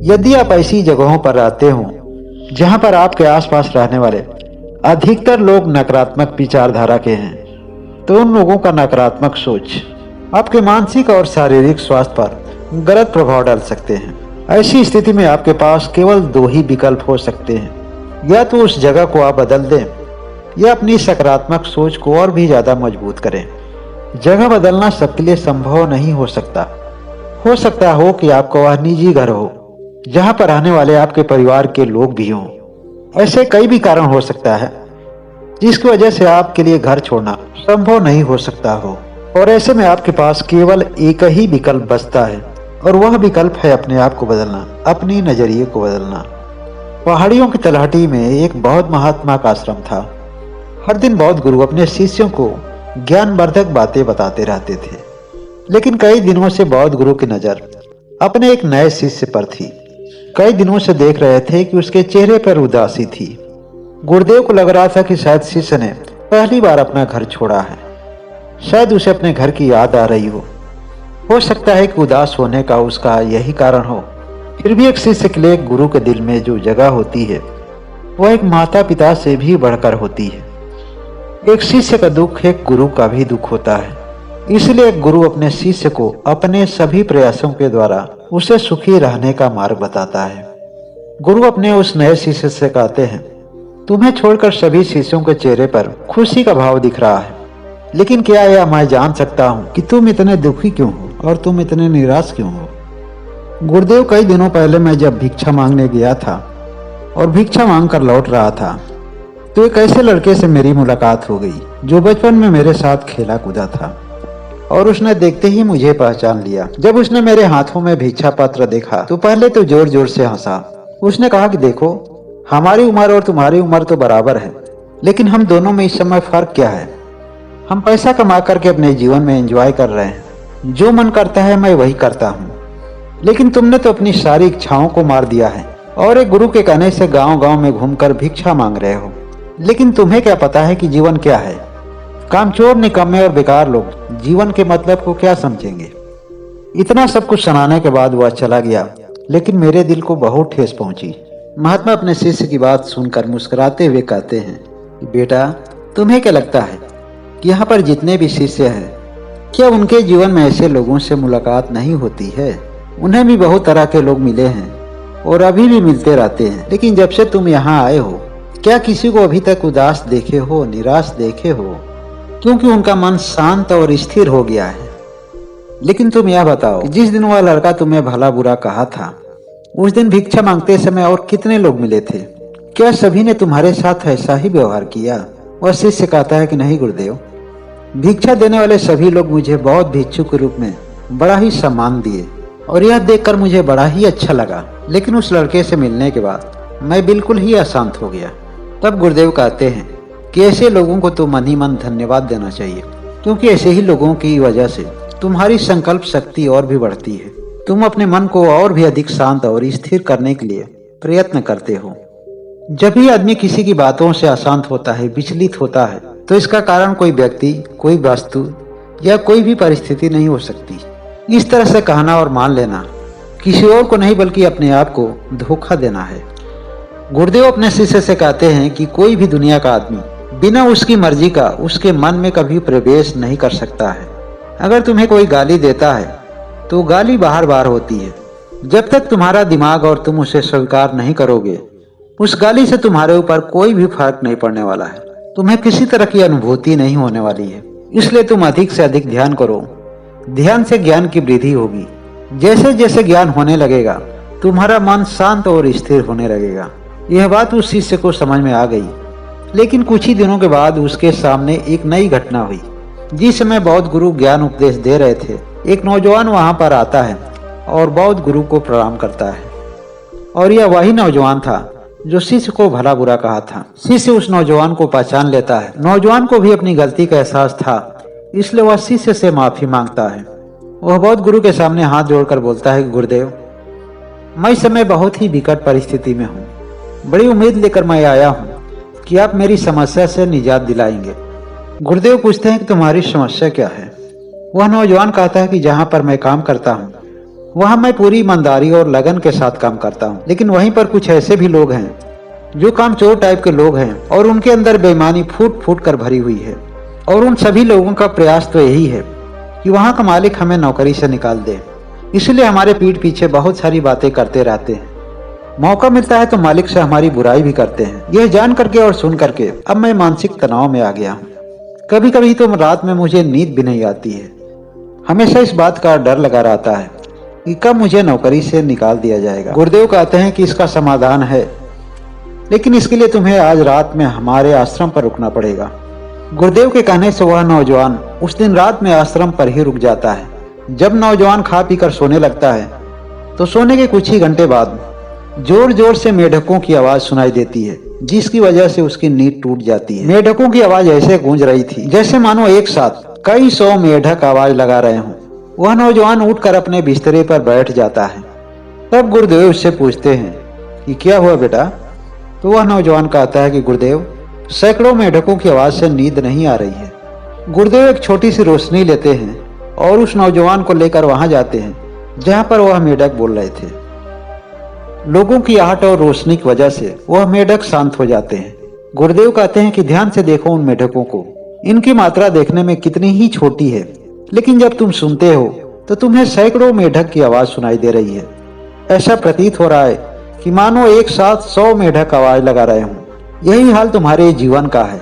यदि आप ऐसी जगहों पर रहते हो जहां पर आपके आसपास रहने वाले अधिकतर लोग नकारात्मक विचारधारा के हैं, तो उन लोगों का नकारात्मक सोच आपके मानसिक और शारीरिक स्वास्थ्य पर गलत प्रभाव डाल सकते हैं। ऐसी स्थिति में आपके पास केवल दो ही विकल्प हो सकते हैं, या तो उस जगह को आप बदल दें या अपनी सकारात्मक सोच को और भी ज़्यादा मजबूत करें। जगह बदलना सबके लिए संभव नहीं हो सकता। हो सकता हो कि आपका वह निजी घर हो जहां पर रहने वाले आपके परिवार के लोग भी हों। ऐसे कई भी कारण हो सकता है जिसकी वजह से आपके लिए घर छोड़ना संभव नहीं हो सकता हो, और ऐसे में आपके पास केवल एक ही विकल्प बचता है, और वह विकल्प है अपने आप को बदलना, अपनी नजरिए को बदलना। पहाड़ियों की तलहटी में एक बौद्ध महात्मा का आश्रम था। हर दिन बौद्ध गुरु अपने शिष्यों को ज्ञानवर्धक बातें बताते रहते थे, लेकिन कई दिनों से बौद्ध गुरु की नज़र अपने एक नए शिष्य पर थी। कई दिनों से देख रहे थे कि उसके चेहरे पर उदासी थी। गुरुदेव को लग रहा था कि शायद शिष्य ने पहली बार अपना घर छोड़ा है, शायद उसे अपने घर की याद आ रही हो सकता है कि उदास होने का उसका यही कारण हो। फिर भी एक शिष्य के लिए एक गुरु के दिल में जो जगह होती है वह एक माता पिता से भी बढ़कर होती है। एक शिष्य का दुख एक गुरु का भी दुख होता है, इसलिए एक गुरु अपने शिष्य को अपने सभी प्रयासों के द्वारा उसे सुखी रहने का मार्ग बताता है। गुरु अपने उस नए शिष्य से कहते हैं, तुम्हें छोड़कर सभी शिष्यों के चेहरे पर खुशी का भाव दिख रहा है, लेकिन क्या यह मैं जान सकता हूँ कि तुम इतने दुखी क्यों हो और तुम इतने निराश क्यों हो? गुरुदेव, कई दिनों पहले मैं जब भिक्षा मांगने गया था और भिक्षा मांग कर लौट रहा था, तो एक ऐसे लड़के से मेरी मुलाकात हो गई जो बचपन में मेरे साथ खेला कूदा था, और उसने देखते ही मुझे पहचान लिया। जब उसने मेरे हाथों में भिक्षा पत्र देखा तो पहले तो जोर जोर से हंसा। उसने कहा कि देखो, हमारी उम्र और तुम्हारी उम्र तो बराबर है, लेकिन हम दोनों में इस समय फर्क क्या है? हम पैसा कमा करके अपने जीवन में एंजॉय कर रहे हैं, जो मन करता है मैं वही करता हूँ, लेकिन तुमने तो अपनी सारी इच्छाओं को मार दिया है और एक गुरु के कहने से गांव गांव में घूमकर भिक्षा मांग रहे हो। लेकिन तुम्हें क्या पता है कि जीवन क्या है? कामचोर, निकम्मे और बेकार लोग जीवन के मतलब को क्या समझेंगे? इतना सब कुछ सुनाने के बाद वह चला गया, लेकिन मेरे दिल को बहुत ठेस पहुंची। महात्मा अपने शिष्य की बात सुनकर मुस्कुराते हुए कहते हैं, बेटा, तुम्हें क्या लगता है कि यहाँ पर जितने भी शिष्य हैं, क्या उनके जीवन में ऐसे लोगों से मुलाकात नहीं होती है? उन्हें भी बहुत तरह के लोग मिले हैं और अभी भी मिलते रहते हैं, लेकिन जब से तुम यहाँ आए हो, क्या किसी को अभी तक उदास देखे हो, निराश देखे हो? क्योंकि उनका मन शांत और स्थिर हो गया है। लेकिन तुम यह बताओ कि जिस दिन वह लड़का तुम्हें भला बुरा कहा था, उस दिन भिक्षा मांगते समय और कितने लोग मिले थे? क्या सभी ने तुम्हारे साथ ऐसा ही व्यवहार किया? वह शिष्य कहता है कि नहीं गुरुदेव, भिक्षा देने वाले सभी लोग मुझे बौद्ध भिक्षु के रूप में बड़ा ही सम्मान दिए, और यह देखकर मुझे बड़ा ही अच्छा लगा। लेकिन उस लड़के से मिलने के बाद मैं बिल्कुल ही अशांत हो गया। तब गुरुदेव कहते हैं कि ऐसे लोगों को तो मन ही मन धन्यवाद देना चाहिए, क्योंकि ऐसे ही लोगों की वजह से तुम्हारी संकल्प शक्ति और भी बढ़ती है। तुम अपने मन को और भी अधिक शांत और स्थिर करने के लिए प्रयत्न करते हो। जब भी आदमी किसी की बातों से अशांत होता है, विचलित होता है, तो इसका कारण कोई व्यक्ति, कोई वस्तु या कोई भी परिस्थिति नहीं हो सकती। इस तरह से कहना और मान लेना किसी और को नहीं बल्कि अपने आप को धोखा देना है। गुरुदेव अपने शिष्य से कहते हैं कि कोई भी दुनिया का आदमी बिना उसकी मर्जी का उसके मन में कभी प्रवेश नहीं कर सकता है। अगर तुम्हें कोई गाली देता है तो गाली बाहर बाहर होती है। जब तक तुम्हारा दिमाग और तुम उसे स्वीकार नहीं करोगे, उस गाली से तुम्हारे ऊपर कोई भी फर्क नहीं पड़ने वाला है। तुम्हें किसी तरह की अनुभूति नहीं होने वाली है। इसलिए तुम अधिक से अधिक ध्यान करो। ध्यान से ज्ञान की वृद्धि होगी। जैसे जैसे ज्ञान होने लगेगा, तुम्हारा मन शांत और स्थिर होने लगेगा। यह बात उस शिष्य को समझ में आ गई। लेकिन कुछ ही दिनों के बाद उसके सामने एक नई घटना हुई। जिस समय बौद्ध गुरु ज्ञान उपदेश दे रहे थे, एक नौजवान वहां पर आता है और बौद्ध गुरु को प्रणाम करता है। और यह वही नौजवान था जो शिष्य को भला बुरा कहा था। शिष्य उस नौजवान को पहचान लेता है। नौजवान को भी अपनी गलती का एहसास था, इसलिए वह शिष्य से माफी मांगता है। वह बौद्ध गुरु के सामने हाथ जोड़कर बोलता है कि गुरुदेव, मैं इस समय बहुत ही विकट परिस्थिति में हूँ। बड़ी उम्मीद लेकर मैं आया हूँ कि आप मेरी समस्या से निजात दिलाएंगे। गुरुदेव पूछते हैं कि तुम्हारी समस्या क्या है? वह नौजवान कहता है कि जहाँ पर मैं काम करता हूँ वहाँ मैं पूरी ईमानदारी और लगन के साथ काम करता हूँ। लेकिन वहीं पर कुछ ऐसे भी लोग हैं जो कामचोर टाइप के लोग हैं और उनके अंदर बेईमानी फूट फूट कर भरी हुई है। और उन सभी लोगों का प्रयास तो यही है कि वहाँ का मालिक हमें नौकरी से निकाल दे। इसलिए हमारे पीठ पीछे बहुत सारी बातें करते रहते हैं। मौका मिलता है तो मालिक से हमारी बुराई भी करते हैं। यह जान करके और सुन करके अब मैं मानसिक तनाव में आ गया हूँ। कभी कभी तो रात में मुझे नींद भी नहीं आती है। हमेशा इस बात का डर लगा रहता है कि कब मुझे नौकरी से निकाल दिया जाएगा। गुरुदेव कहते हैं कि इसका समाधान है, लेकिन इसके लिए तुम्हें आज रात में हमारे आश्रम पर रुकना पड़ेगा। गुरुदेव के कहने से वह नौजवान उस दिन रात में आश्रम पर ही रुक जाता है। जब नौजवान खा पीकर सोने लगता है तो सोने के कुछ ही घंटे बाद जोर जोर से मेढकों की आवाज सुनाई देती है, जिसकी वजह से उसकी नींद टूट जाती है। मेढकों की आवाज ऐसे गूंज रही थी जैसे मानो एक साथ कई 100 मेढक आवाज लगा रहे हों। वह नौजवान उठकर अपने बिस्तरे पर बैठ जाता है। तब गुरुदेव उससे पूछते हैं कि क्या हुआ बेटा? तो वह नौजवान कहता है कि गुरुदेव, सैकड़ों मेढकों की आवाज से नींद नहीं आ रही है। गुरुदेव एक छोटी सी रोशनी लेते हैं और उस नौजवान को लेकर वहां जाते हैं जहां पर वह मेढक बोल रहे थे। लोगों की आहट और रोशनी की वजह से वह मेढक शांत हो जाते हैं। गुरुदेव कहते हैं कि ध्यान से देखो उन मेढकों को। इनकी मात्रा देखने में कितनी ही छोटी है, लेकिन जब तुम सुनते हो तो तुम्हें सैकड़ों मेढक की आवाज सुनाई दे रही है। ऐसा प्रतीत हो रहा है कि मानो एक साथ 100 मेढक आवाज लगा रहे हों। यही हाल तुम्हारे जीवन का है।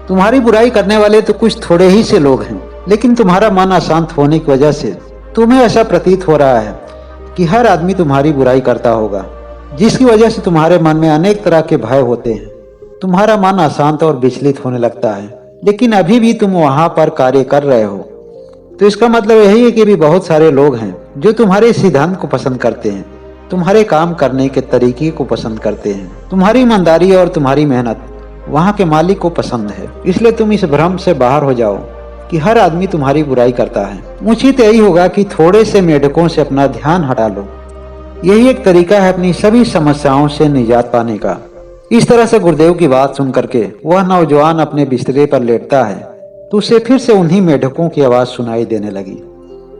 तुम्हारी बुराई करने वाले तो कुछ थोड़े ही से लोग हैं, लेकिन तुम्हारा मन अशांत होने की वजह से तुम्हें ऐसा प्रतीत हो रहा है कि हर आदमी तुम्हारी बुराई करता होगा, जिसकी वजह से तुम्हारे मन में अनेक तरह के भय होते हैं। तुम्हारा मन अशांत और विचलित होने लगता है, लेकिन अभी भी तुम वहां पर कार्य कर रहे हो। तो इसका मतलब यही है कि भी बहुत सारे लोग हैं जो तुम्हारे सिद्धांत को पसंद करते हैं, तुम्हारे काम करने के तरीके को पसंद करते हैं, तुम्हारी ईमानदारी और तुम्हारी मेहनत वहाँ के मालिक को पसंद है। इसलिए तुम इस भ्रम से बाहर हो जाओ कि हर आदमी तुम्हारी बुराई करता है। उचित यही होगा कि थोड़े से मेढकों से अपना ध्यान हटा लो। यही एक तरीका है अपनी सभी समस्याओं से निजात पाने का। इस तरह से गुरुदेव की बात सुन करके वह नौजवान अपने बिस्तरे पर लेटता है तो उसे फिर से उन्हीं मेढकों की आवाज सुनाई देने लगी।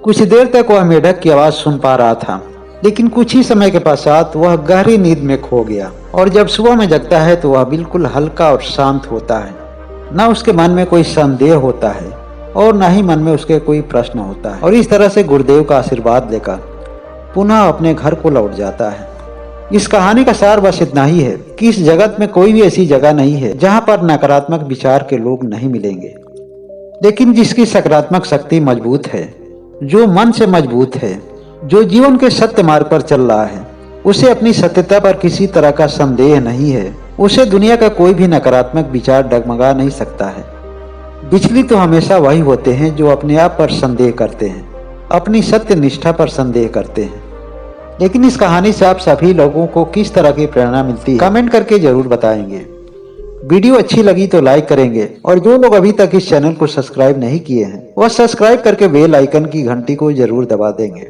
कुछ देर तक वह मेढक की आवाज सुन पा रहा था, लेकिन कुछ ही समय के पश्चात वह गहरी नींद में खो गया। और जब सुबह में जगता है तो वह बिल्कुल हल्का और शांत होता है। न उसके मन में कोई संदेह होता है और न ही मन में उसके कोई प्रश्न होता है। और इस तरह से गुरुदेव का आशीर्वाद लेकर पुनः अपने घर को लौट जाता है। इस कहानी का सार बस इतना ही है कि इस जगत में कोई भी ऐसी जगह नहीं है जहां पर नकारात्मक विचार के लोग नहीं मिलेंगे, लेकिन जिसकी सकारात्मक शक्ति मजबूत है, जो मन से मजबूत है, जो जीवन के सत्य मार्ग पर चल रहा है, उसे अपनी सत्यता पर किसी तरह का संदेह नहीं है, उसे दुनिया का कोई भी नकारात्मक विचार डगमगा नहीं सकता है। विचलित तो हमेशा वही होते हैं जो अपने आप पर संदेह करते हैं, अपनी सत्य निष्ठा पर संदेह करते हैं। लेकिन इस कहानी से आप सभी लोगों को किस तरह की प्रेरणा मिलती है, कमेंट करके जरूर बताएंगे। वीडियो अच्छी लगी तो लाइक करेंगे, और जो लोग अभी तक इस चैनल को सब्सक्राइब नहीं किए हैं वह सब्सक्राइब करके बेल आइकन की घंटी को जरूर दबा देंगे।